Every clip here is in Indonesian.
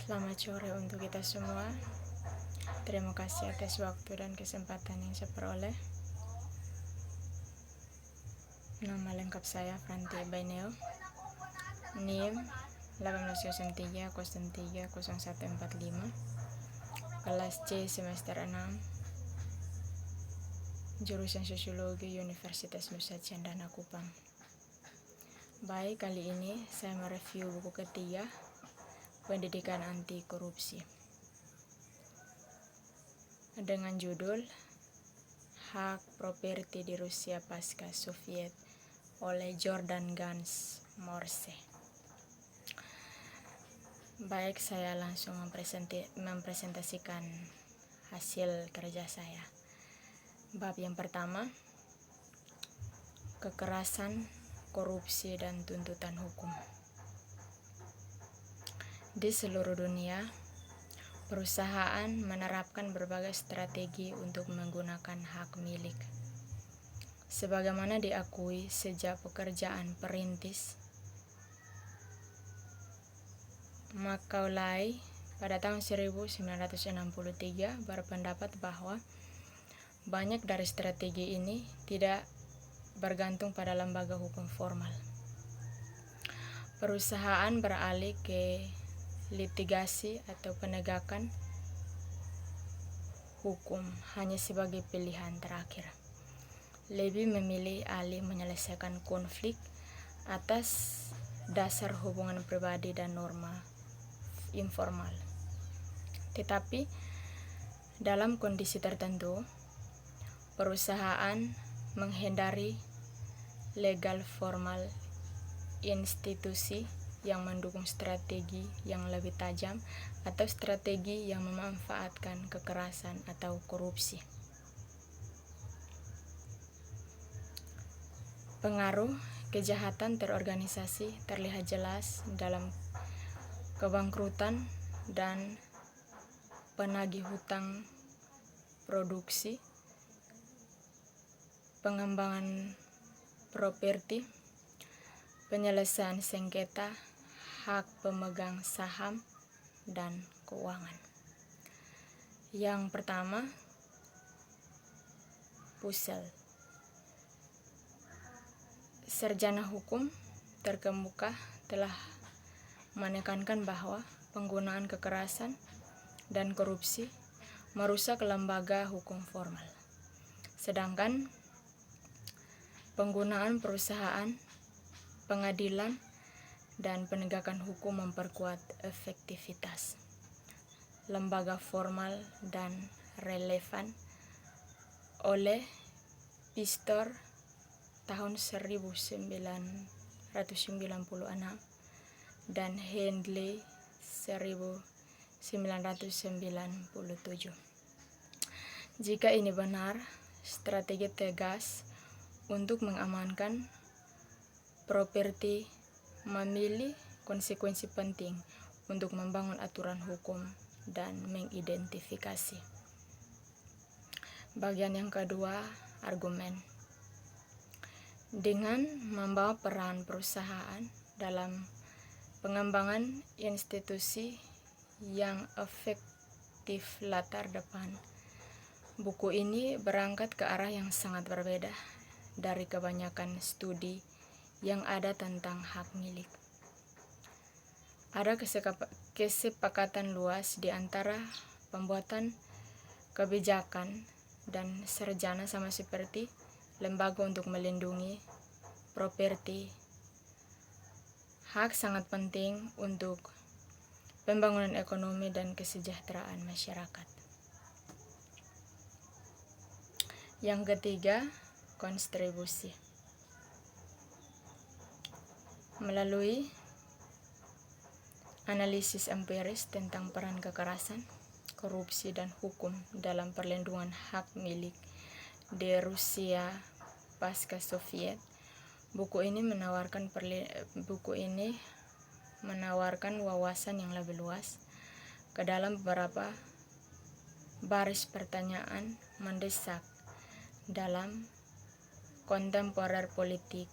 Selamat sore untuk kita semua. Terima kasih atas waktu dan kesempatan yang saya peroleh. Nama lengkap saya Franti Baineo, NIM 1803030145, kelas C semester 6, jurusan Sosiologi Universitas Nusa Cendana Kupang. Baik, kali ini saya mereview buku ketiga, Pendidikan Anti Korupsi, dengan judul Hak Properti di Rusia Pasca Soviet oleh Jordan Ganz Morse. Baik, saya langsung mempresentasikan hasil kerja saya. Bab yang pertama, kekerasan, korupsi, dan tuntutan hukum. Di seluruh dunia, perusahaan menerapkan berbagai strategi untuk menggunakan hak milik. Sebagaimana diakui sejak pekerjaan perintis, Macaulay pada tahun 1963 berpendapat bahwa banyak dari strategi ini tidak bergantung pada lembaga hukum formal. Perusahaan beralih ke litigasi atau penegakan hukum hanya sebagai pilihan terakhir. Lebih memilih alih menyelesaikan konflik atas dasar hubungan pribadi dan norma informal. Tetapi dalam kondisi tertentu, perusahaan menghindari legal formal institusi yang mendukung strategi yang lebih tajam atau strategi yang memanfaatkan kekerasan atau korupsi. Pengaruh kejahatan terorganisasi terlihat jelas dalam kebangkrutan dan penagih hutang produksi, pengembangan properti, penyelesaian sengketa, hak pemegang saham, dan keuangan. Yang pertama, Puzzle. Sarjana hukum terkemuka telah menekankan bahwa penggunaan kekerasan dan korupsi merusak lembaga hukum formal, sedangkan penggunaan perusahaan, pengadilan, dan penegakan hukum memperkuat efektivitas lembaga formal dan relevan. Oleh Pistor tahun 1996 dan Handley 1997. Jika ini benar, strategi tegas untuk mengamankan properti memilih konsekuensi penting untuk membangun aturan hukum dan mengidentifikasi. Bagian yang kedua, argumen. Dengan membawa peran perusahaan dalam pengembangan institusi yang efektif latar depan, buku ini berangkat ke arah yang sangat berbeda dari kebanyakan studi yang ada tentang hak milik. Ada kesepakatan luas di antara pembuatan kebijakan dan sarjana sama seperti lembaga untuk melindungi properti. Hak sangat penting untuk pembangunan ekonomi dan kesejahteraan masyarakat. Yang ketiga, kontribusi. Melalui analisis empiris tentang peran kekerasan, korupsi, dan hukum dalam perlindungan hak milik di Rusia pasca Soviet, buku ini menawarkan wawasan yang lebih luas ke dalam beberapa baris pertanyaan mendesak dalam kontemporer politik,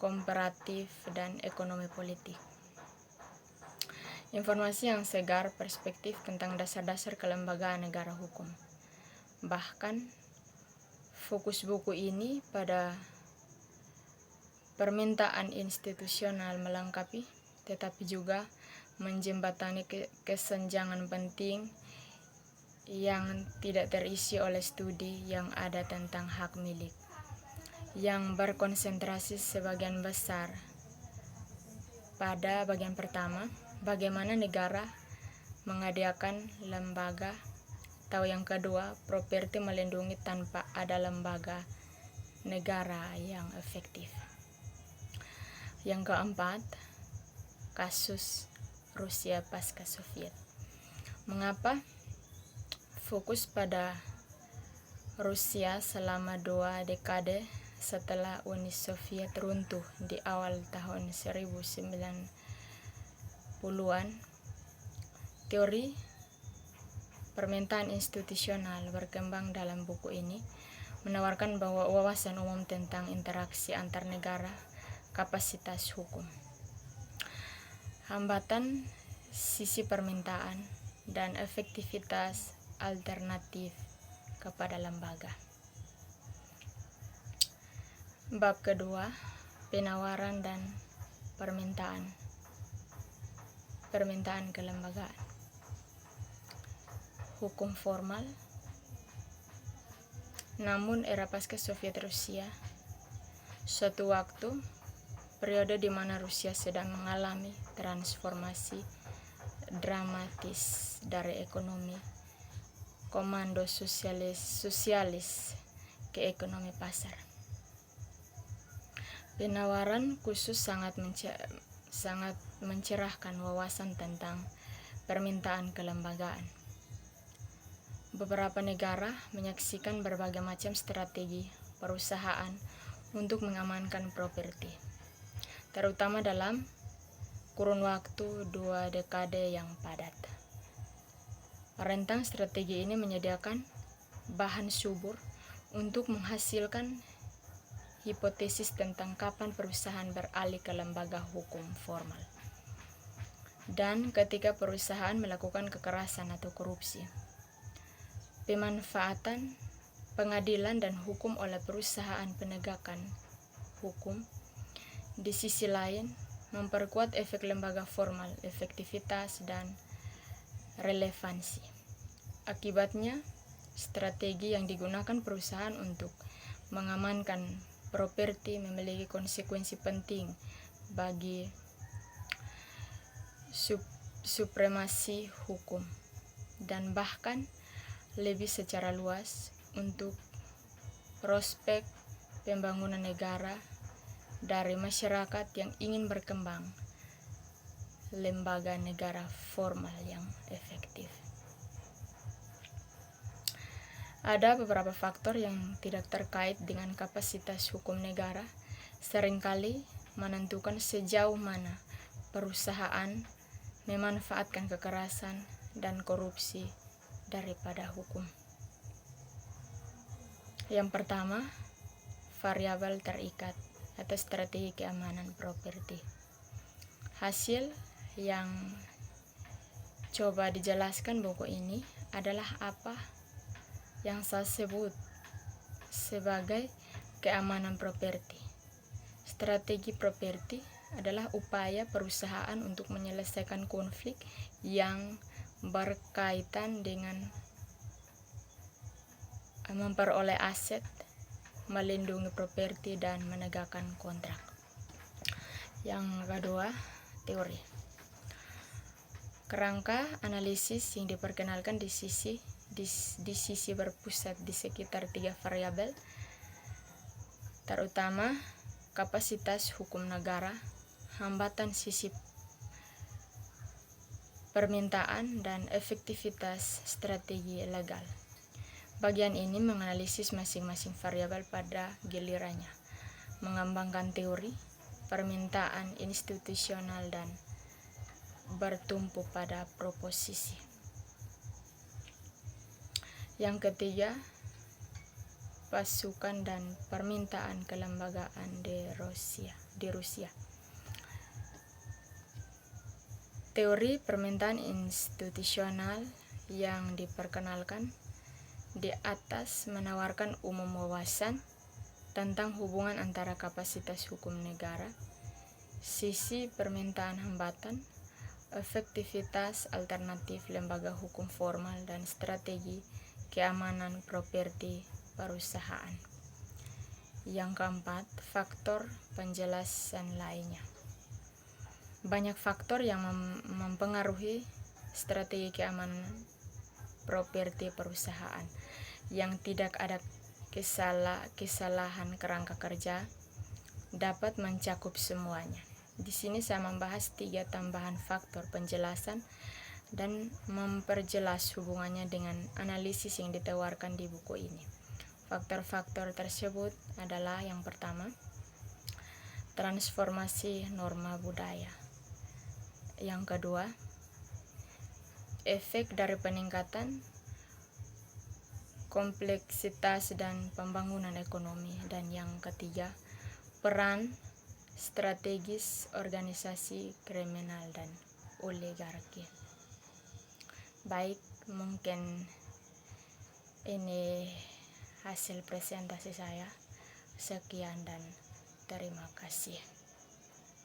komparatif, dan ekonomi politik. informasi yang segar, perspektif tentang dasar-dasar kelembagaan negara hukum. Bahkan, fokus buku ini pada permintaan institusional melengkapi, tetapi juga menjembatani kesenjangan penting yang tidak terisi oleh studi yang ada tentang hak milik, yang berkonsentrasi sebagian besar pada bagian pertama, bagaimana negara mengadakan lembaga, atau yang kedua, properti melindungi tanpa ada lembaga negara yang efektif. Yang keempat, kasus Rusia pasca Soviet. Mengapa fokus pada Rusia selama 2 dekade setelah Uni Soviet runtuh di awal tahun 1990-an? Teori permintaan institusional berkembang dalam buku ini menawarkan bahwa wawasan umum tentang interaksi antar negara, kapasitas hukum, hambatan sisi permintaan, dan efektivitas alternatif kepada lembaga. Bab kedua, penawaran dan permintaan kelembagaan. Hukum formal. Namun era pasca Soviet Rusia, suatu waktu periode di mana Rusia sedang mengalami transformasi dramatis dari ekonomi komando sosialis ke ekonomi pasar. Penawaran khusus sangat mencerahkan wawasan tentang permintaan kelembagaan. Beberapa negara menyaksikan berbagai macam strategi perusahaan untuk mengamankan properti, terutama dalam kurun waktu 2 dekade yang padat. Rentang strategi ini menyediakan bahan subur untuk menghasilkan hipotesis tentang kapan perusahaan beralih ke lembaga hukum formal, dan ketika perusahaan melakukan kekerasan atau korupsi. Pemanfaatan pengadilan dan hukum oleh perusahaan penegakan hukum di sisi lain memperkuat efek lembaga formal, efektivitas, dan relevansi. Akibatnya, strategi yang digunakan perusahaan untuk mengamankan properti memiliki konsekuensi penting bagi supremasi hukum, dan bahkan lebih secara luas untuk prospek pembangunan negara dari masyarakat yang ingin berkembang lembaga negara formal yang efektif. Ada beberapa faktor yang tidak terkait dengan kapasitas hukum negara seringkali menentukan sejauh mana perusahaan memanfaatkan kekerasan dan korupsi daripada hukum. Yang pertama, variabel terikat atau strategi keamanan properti. Hasil yang coba dijelaskan buku ini adalah apa yang saya sebut sebagai keamanan properti. Strategi properti adalah upaya perusahaan untuk menyelesaikan konflik yang berkaitan dengan memperoleh aset, melindungi properti, dan menegakkan kontrak. Yang kedua, teori. Kerangka analisis yang diperkenalkan di sisi berpusat di sekitar 3 variabel, terutama kapasitas hukum negara, hambatan sisi permintaan, dan efektivitas strategi legal. Bagian ini menganalisis masing-masing variabel pada gilirannya, mengembangkan teori permintaan institusional, dan bertumpu pada proposisi. Yang ketiga, pasukan dan permintaan kelembagaan di Rusia. Teori permintaan institusional yang diperkenalkan di atas menawarkan umum wawasan tentang hubungan antara kapasitas hukum negara, sisi permintaan hambatan, efektivitas alternatif lembaga hukum formal, dan strategi keamanan properti perusahaan. Yang keempat, faktor penjelasan lainnya. Banyak faktor yang mempengaruhi strategi keamanan properti perusahaan. Yang tidak ada kesalahan kerangka kerja dapat mencakup semuanya. Di sini saya membahas 3 tambahan faktor penjelasan dan memperjelas hubungannya dengan analisis yang ditawarkan di buku ini. Faktor-faktor tersebut adalah yang pertama, transformasi norma budaya. Yang kedua, efek dari peningkatan kompleksitas dan pembangunan ekonomi. Dan yang ketiga, peran strategis organisasi kriminal dan oligarki. Baik, mungkin ini hasil presentasi saya. Sekian dan terima kasih.